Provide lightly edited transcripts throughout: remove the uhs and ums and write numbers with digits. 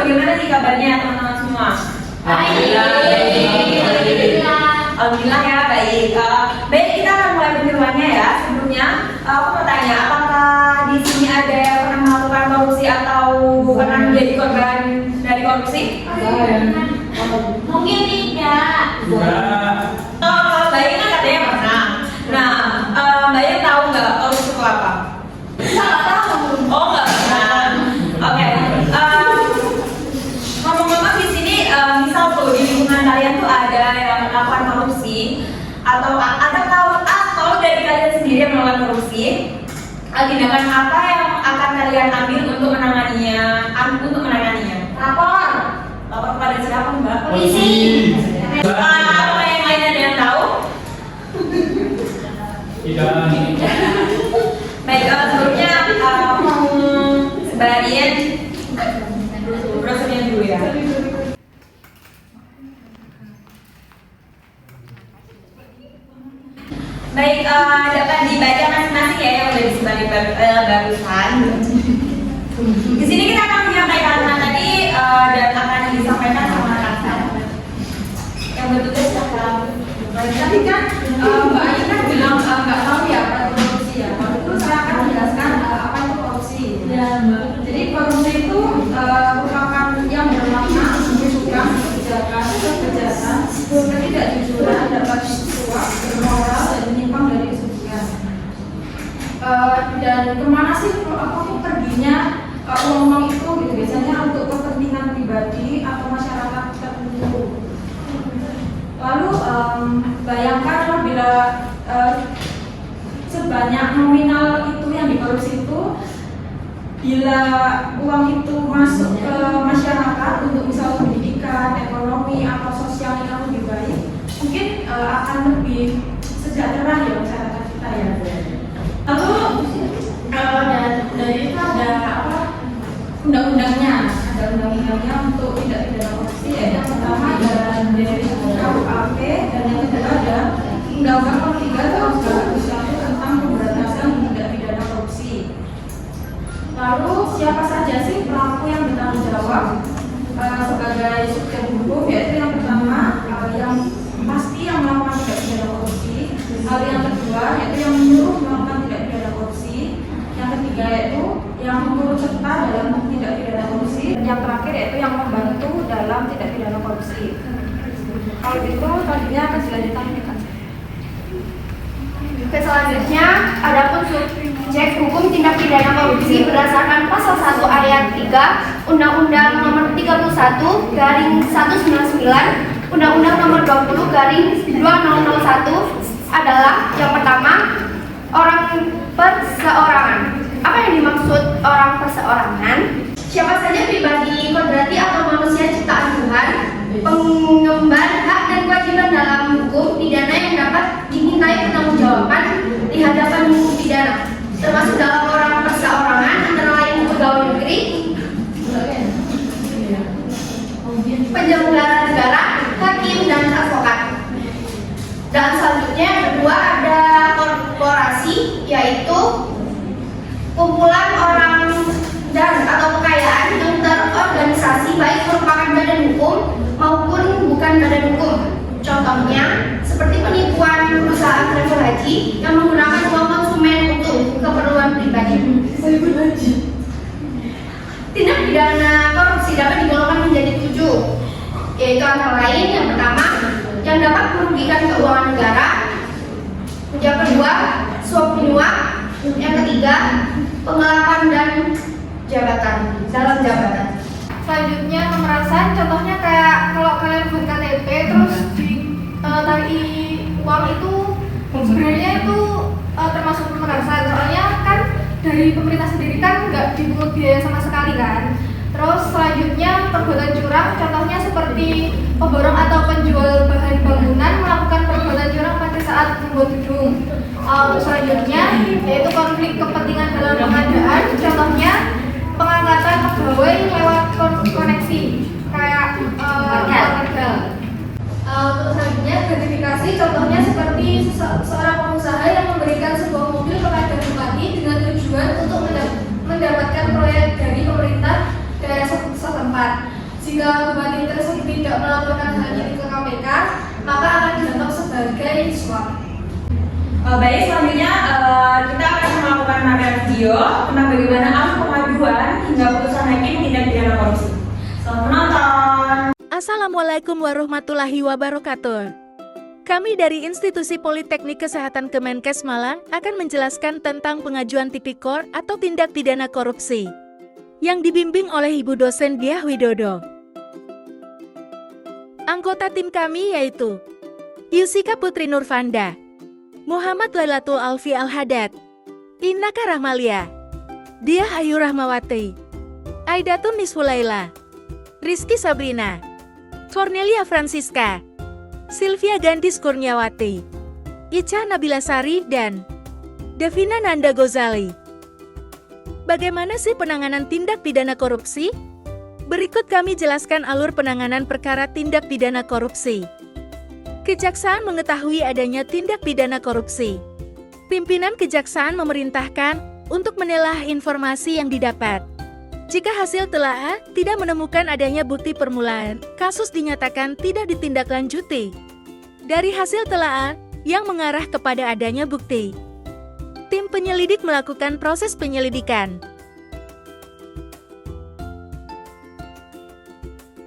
bagaimana nih kabarnya teman-teman semua? Alhamdulillah ya, baik. Baik, kita akan mulai penyuluhannya ya. Sebelumnya, aku mau tanya, apakah di sini ada yang pernah melakukan korupsi atau pernah menjadi korban dari korupsi? Mungkin tidak. Mbak Ina katanya pernah. Nah, Mbak Ina tahu nggak korupsi itu apa? Nggak tahu. Oh, nggak pernah. Oke. Ngomong-ngomong di sini, misal tuh di lingkungan kalian tuh ada yang melakukan korupsi atau dari kalian sendiri yang melakukan korupsi, tindakan apa yang akan kalian ambil untuk menanganinya? Lapor kepada siapa, Mbak? Polisi. Apa yang lain ada yang tahu? Tidak. Baik, sebelumnya mau sebagian brosurnya dulu ya. Baik, dapat dibaca masing-masing ya yang udah disebarin barusan. Di sini kita akan menyampaikan tadi dan akan disampaikan sama Rasa. Yang bertugas dalam. Tadi kan Mbak Ayu kan bilang nggak tahu ya apa itu korupsi ya. Waktu itu saya akan menjelaskan apa itu korupsi. Ya, jadi korupsi itu merupakan yang bermakna menyusukan kebijakan, ketidakjujuran, dapat suap, bermoral dan menyimpang dari kesucian. Dan kemana sih aku perginya uang itu gitu, biasanya untuk kepentingan pribadi atau masyarakat tertentu. Lalu bayangkan bila sebanyak nominal itu yang dikorupsi itu, bila uang itu masuk ke masyarakat untuk misalnya pendidikan, ekonomi atau sosial yang lebih baik, mungkin akan lebih sejahtera ya masyarakat kita ya. Lalu dari itu ada apa? Undang-undangnya, ada undang-undangnya untuk tindak pidana korupsi ya. Yang pertama ada dari KUHP dan yang kedua ada Undang-Undang Nomor 3 Tahun 2001 tentang pemberantasan tindak pidana korupsi. Lalu siapa saja sih pelaku yang bertanggung jawab sebagai subjek hukum? Yaitu yang pertama yang pasti yang melakukan tindak pidana korupsi. Lalu yang kedua yaitu yang menyuruh melakukan tindak pidana korupsi. Yang ketiga yaitu yang turut serta dalam tindak pidana korupsi. Dan yang terakhir yaitu yang membantu dalam tindak pidana korupsi. Kalau gitu tadinya akan dilanjutkan kita. Selanjutnya, adapun subjek hukum tindak pidana korupsi berdasarkan pasal 1 ayat 3 Undang-Undang Nomor 31 garing 199 Undang-Undang Nomor 20 garing 2001 adalah yang pertama orang perseorangan. Apa yang dimaksud orang perseorangan? Siapa saja pribadi, kodrati atau manusia ciptaan Tuhan, pengemban hak dan kewajiban dalam hukum pidana yang dapat dimintai pertanggungjawaban di hadapan hukum pidana, termasuk dalam orang perseorangan antara lain pegawai negeri, penyelenggara negara, hakim dan advokat. Dan selanjutnya yang kedua ada korporasi, yaitu kumpulan orang dan atau kekayaan yang terorganisasi baik merupakan badan hukum maupun bukan badan hukum. Contohnya seperti penipuan perusahaan travel haji yang menggunakan uang konsumen untuk keperluan pribadi. Tindak pidana korupsi dapat digolongkan menjadi 7, yaitu antara lain yang pertama yang dapat merugikan keuangan negara, yang kedua suap menyuap, yang ketiga penggelapan dan dalam jabatan. Selanjutnya pemerasan, contohnya kayak kalau kalian buat KTP terus tarik uang itu sebenarnya itu termasuk pemerasan, soalnya kan dari pemerintah sendiri kan nggak dipungut biaya sama sekali kan. Terus selanjutnya perbuatan curang, contohnya seperti pemborong atau penjual bahan bangunan melakukan perbuatan curang pada saat membuat gedung. Selanjutnya yaitu konflik kepentingan dalam pengadaan, contohnya pengangkatan pegawai lewat koneksi kayak warga. Selanjutnya gratifikasi, contohnya seperti seorang pengusaha yang memberikan sebuah mobil kepada bupati dengan tujuan untuk mendapatkan proyek dari pemerintah daerah setempat. jika bupati tersebut tidak melaporkan hal ini ke KPK, maka akan dianggap sebagai suap. Baik, selanjutnya kita akan melakukan material video tentang bagaimana alur pengaduan hingga putusan hakim tindak pidana korupsi. Selamat menonton. Assalamualaikum warahmatullahi wabarakatuh. Kami dari Institusi Politeknik Kesehatan Kemenkes Malang akan menjelaskan tentang pengajuan tipikor atau tindak pidana korupsi yang dibimbing oleh Ibu Dosen Diah Widodo. Anggota tim kami yaitu Yusika Putri Nurfanda, Muhammad Lailatul Alfi Al-Hadad, Innaka Rahmalia, Diah Ayu Rahmawati, Aidatun Nisfulaila, Rizky Sabrina, Cornelia Francisca, Sylvia Gandis Kurniawati, Ica Nabila Sari, dan Devina Nanda Gozali. Bagaimana sih penanganan tindak pidana korupsi? Berikut kami jelaskan alur penanganan perkara tindak pidana korupsi. Kejaksaan mengetahui adanya tindak pidana korupsi. Pimpinan kejaksaan memerintahkan untuk menelaah informasi yang didapat. Jika hasil telaah tidak menemukan adanya bukti permulaan, kasus dinyatakan tidak ditindaklanjuti. Dari hasil telaah yang mengarah kepada adanya bukti, tim penyelidik melakukan proses penyelidikan.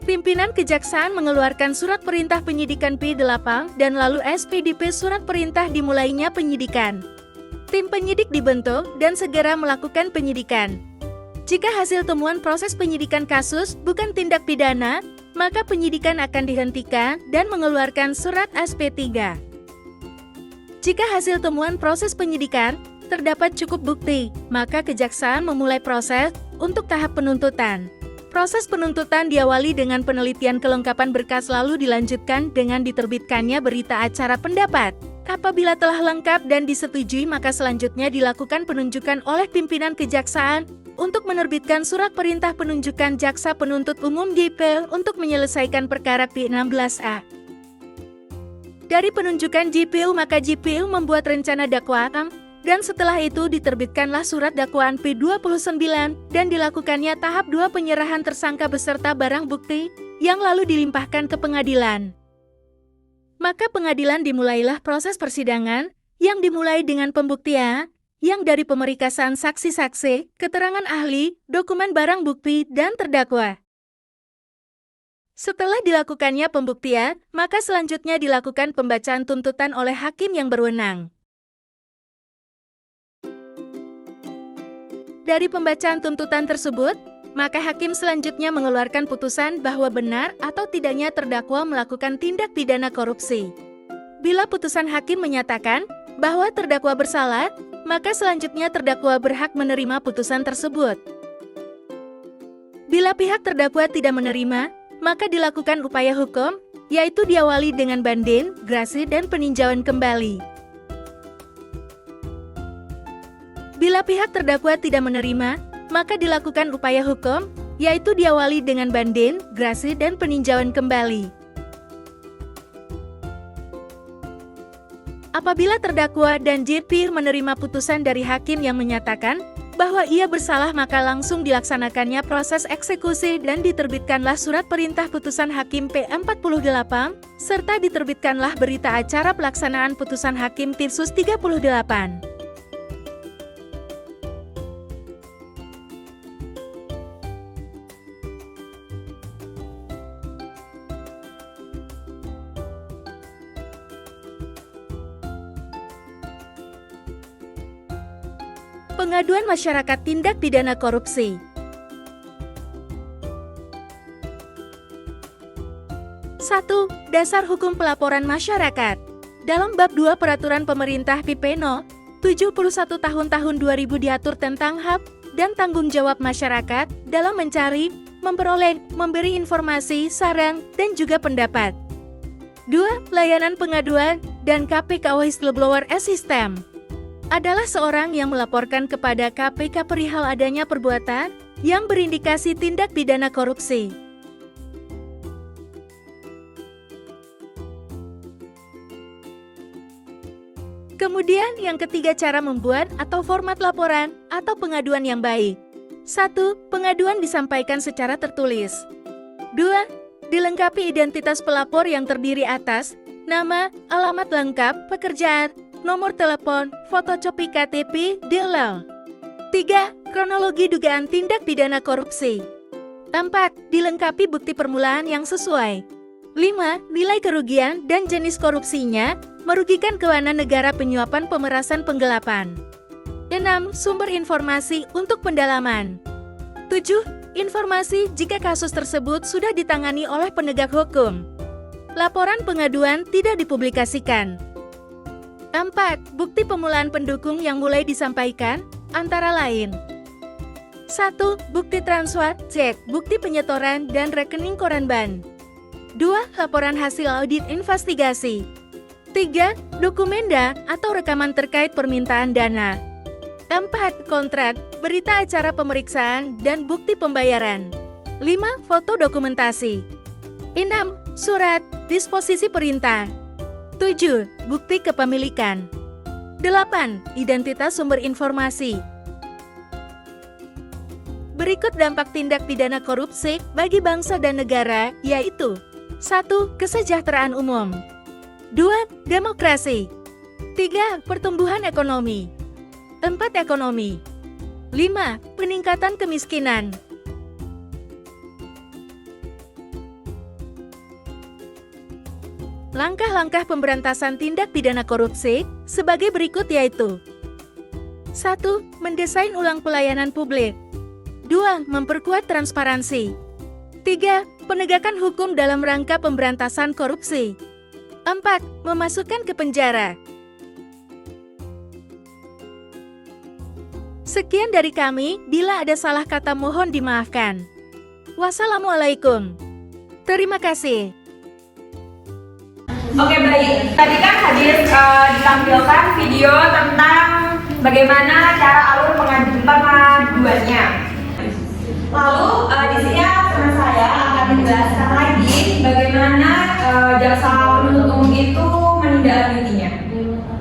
Pimpinan kejaksaan mengeluarkan surat perintah penyidikan P8 dan lalu SPDP surat perintah dimulainya penyidikan. Tim penyidik dibentuk dan segera melakukan penyidikan. Jika hasil temuan proses penyidikan kasus bukan tindak pidana, maka penyidikan akan dihentikan dan mengeluarkan surat SP3. Jika hasil temuan proses penyidikan terdapat cukup bukti, maka kejaksaan memulai proses untuk tahap penuntutan. Proses penuntutan diawali dengan penelitian kelengkapan berkas lalu dilanjutkan dengan diterbitkannya berita acara pendapat. Apabila telah lengkap dan disetujui maka selanjutnya dilakukan penunjukan oleh pimpinan kejaksaan untuk menerbitkan surat perintah penunjukan jaksa penuntut umum JPU untuk menyelesaikan perkara P16A. Dari penunjukan JPU maka JPU membuat rencana dakwaan dan setelah itu diterbitkanlah surat dakwaan P29 dan dilakukannya tahap 2 penyerahan tersangka beserta barang bukti yang lalu dilimpahkan ke pengadilan. Maka pengadilan dimulailah proses persidangan yang dimulai dengan pembuktian yang dari pemerikasaan saksi-saksi, keterangan ahli, dokumen barang bukti, dan terdakwa. Setelah dilakukannya pembuktian, maka selanjutnya dilakukan pembacaan tuntutan oleh hakim yang berwenang. Dari pembacaan tuntutan tersebut, maka hakim selanjutnya mengeluarkan putusan bahwa benar atau tidaknya terdakwa melakukan tindak pidana korupsi. Bila putusan hakim menyatakan bahwa terdakwa bersalah, maka selanjutnya terdakwa berhak menerima putusan tersebut. Bila pihak terdakwa tidak menerima, maka dilakukan upaya hukum, yaitu diawali dengan banding, grasi, dan peninjauan kembali. Bila pihak terdakwa tidak menerima, maka dilakukan upaya hukum, yaitu diawali dengan banding, grasi, dan peninjauan kembali. Apabila terdakwa dan JPU menerima putusan dari hakim yang menyatakan bahwa ia bersalah maka langsung dilaksanakannya proses eksekusi dan diterbitkanlah surat perintah putusan hakim P48 serta diterbitkanlah berita acara pelaksanaan putusan hakim Tirsus 38. Pengaduan masyarakat tindak pidana korupsi. 1. Dasar hukum pelaporan masyarakat. Dalam bab 2 Peraturan Pemerintah PP No. 71 tahun 2000 diatur tentang hak dan tanggung jawab masyarakat dalam mencari, memperoleh, memberi informasi, saran, dan juga pendapat. 2. Layanan pengaduan dan KPK Whistleblower System adalah seorang yang melaporkan kepada KPK perihal adanya perbuatan yang berindikasi tindak pidana korupsi. Kemudian yang ketiga cara membuat atau format laporan atau pengaduan yang baik. 1. Pengaduan disampaikan secara tertulis. 2. Dilengkapi identitas pelapor yang terdiri atas nama, alamat lengkap, pekerjaan, nomor telepon, fotokopi KTP, DLL. 3. Kronologi dugaan tindak pidana korupsi. 4. Dilengkapi bukti permulaan yang sesuai. 5. Nilai kerugian dan jenis korupsinya merugikan keuangan negara, penyuapan, pemerasan, penggelapan. 6. Sumber informasi untuk pendalaman. 7. Informasi jika kasus tersebut sudah ditangani oleh penegak hukum. Laporan pengaduan tidak dipublikasikan. 4. Bukti pemulaan pendukung yang mulai disampaikan, antara lain 1. Bukti transfer, cek, bukti penyetoran, dan rekening koran ban. 2. Laporan hasil audit investigasi. 3. Dokumenda atau rekaman terkait permintaan dana. 4. Kontrak, berita acara pemeriksaan, dan bukti pembayaran. 5. Foto dokumentasi. 6. Surat disposisi perintah. 7. Bukti kepemilikan. 8. Identitas sumber informasi. Berikut dampak tindak pidana korupsi bagi bangsa dan negara, yaitu 1. Kesejahteraan umum. 2. Demokrasi. 3. Pertumbuhan ekonomi. 4. Ekonomi. 5. Peningkatan kemiskinan. Langkah-langkah pemberantasan tindak pidana korupsi sebagai berikut yaitu 1. Mendesain ulang pelayanan publik. 2. Memperkuat transparansi. 3. Penegakan hukum dalam rangka pemberantasan korupsi. 4. Memasukkan ke penjara. Sekian dari kami, bila ada salah kata mohon dimaafkan. Wassalamualaikum. Terima kasih. Oke baik, tadi kan hadir ditampilkan video tentang bagaimana cara alur pengaduannya. Lalu di sini teman saya akan menjelaskan lagi bagaimana jaksa penuntut umum itu menindaklanjutinya.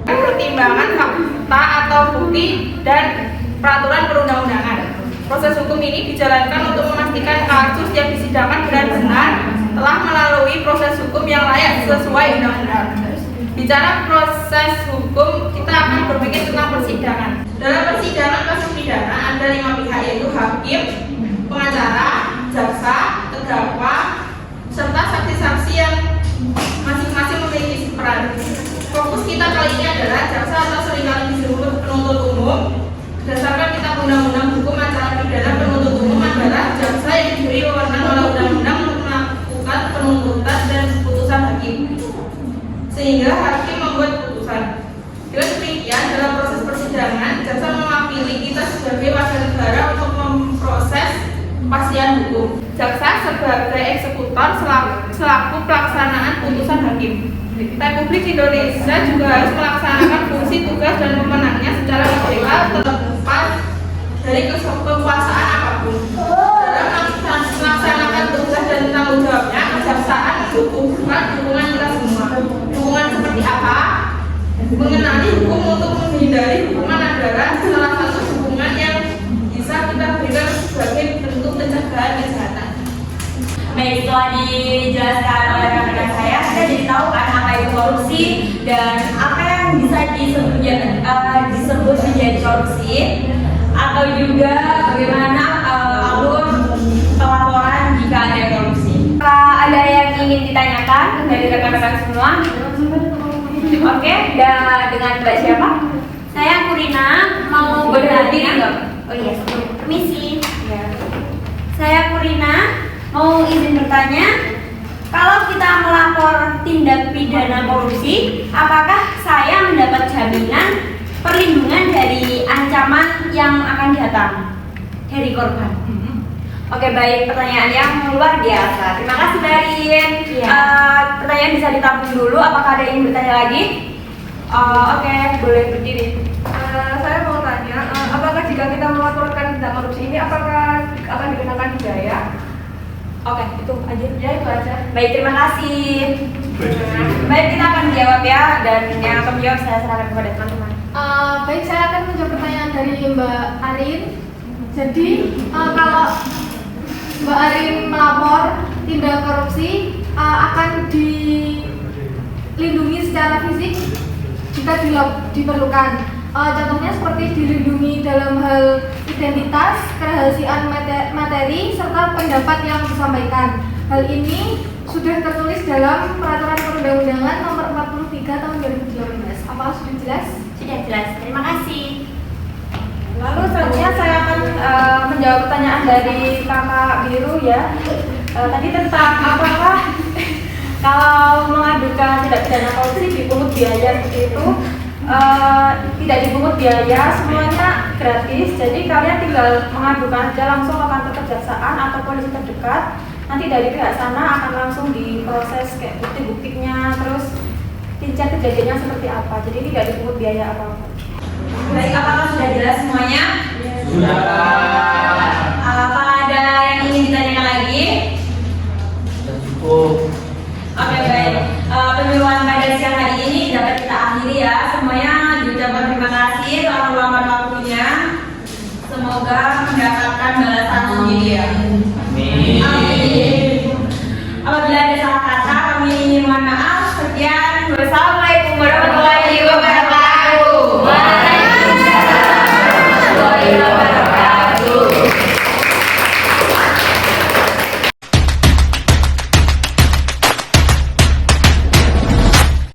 Pertimbangan fakta atau bukti dan peraturan perundang-undangan. Proses hukum ini dijalankan untuk memastikan kasus yang disidangkan benar-benar telah melalui proses hukum yang layak sesuai undang-undang. Bicara proses hukum, kita akan berpikir tentang persidangan. Dalam persidangan kasus pidana ada 5 pihak, yaitu hakim, pengacara, jaksa, terdakwa, serta saksi-saksi yang masing-masing memiliki peran. Fokus kita kali ini adalah jaksa atau seringkali disebut penuntut umum. Berdasarkan kitab undang-undang hukum acara pidana, penuntut umum adalah jaksa yang diberi wewenang oleh undang-undang untuk melakukan penuntutan dan putusan hakim, sehingga hakim membuat putusan. Dengan demikian, dalam proses persidangan, jaksa mewakili kita sebagai warga negara untuk memproses kepastian hukum. Jaksa sebagai eksekutor selaku pelaksanaan putusan hakim. Republik Indonesia juga harus melaksanakan fungsi, tugas, dan wewenangnya secara integral terlepas dari kekuasaan apapun. Dalam melaksanakan tugas dan tanggung jawabnya, kejaksaan membutuhkan dukungan kita semua. Dukungan seperti apa? Mengenali hukum untuk menghindari hukuman adalah salah satu dukungan yang bisa kita berikan sebagai bentuk pencegahan kejahatan. Baik, setelah dijelaskan oleh rekan-rekan saya jadi tahu kan apa itu korupsi dan apa yang bisa disebut menjadi korupsi, atau juga bagaimana alur pelaporan jika ada korupsi. Ada yang ingin ditanyakan dari rekan-rekan semua? Oke, dengan Mbak siapa? Saya Kurina, mau bertanya. Oh iya, Permisi. Saya Kurina, mau izin bertanya. Kalau kita melapor tindak pidana korupsi, apakah saya mendapat jaminan perlindungan dari ancaman yang akan datang dari korban? Oke, baik, pertanyaan yang luar biasa. Terima kasih Mbak Rin. Iya. Pertanyaan bisa ditampung dulu. Apakah ada yang bertanya lagi? Oke, boleh berdiri. Saya mau tanya, apakah jika kita melaporkan tindak korupsi ini, apakah akan dikenakan biaya? Oke, itu aja. Ya, itu aja. Baik, terima kasih. Baik, kita akan jawab ya, dan yang akan menjawab saya serahkan kepada teman-teman. Baik, saya akan menjawab pertanyaan dari Mbak Arin. Jadi, kalau Mbak Arin melapor tindak korupsi akan dilindungi secara fisik jika diperlukan. Contohnya seperti dilindungi dalam hal identitas, kerahasiaan materi, serta pendapat yang disampaikan. Hal ini sudah tertulis dalam Peraturan Perundang-undangan Nomor 43 Tahun 2018. Apa sudah jelas? Sudah jelas. Terima kasih. Lalu selanjutnya saya akan menjawab pertanyaan dari Kakak Biru ya. Tadi tentang apakah kalau mengadukan tindak pidana korupsi dipungut biaya seperti itu? Tidak dipungut biaya, semuanya gratis. Jadi kalian tinggal mengadukan aja langsung ke kantor kejaksaan atau polisi terdekat. Nanti dari pihak sana akan langsung diproses kayak bukti-buktinya, terus tinjak kejadiannya seperti apa. Jadi tidak dipungut biaya apa-apa. Baik, apakah sudah jelas semuanya? Sudah. Apa ada yang ingin ditanyakan lagi? Sudah cukup. Oke, baik. Penyuluhan pada siang hari ini dapat kita akhiri ya. Semuanya diucapkan terima kasih telah meluangkan waktunya. Semoga mendapatkan balasan sendiri ya. Amin. Amin. Apabila ada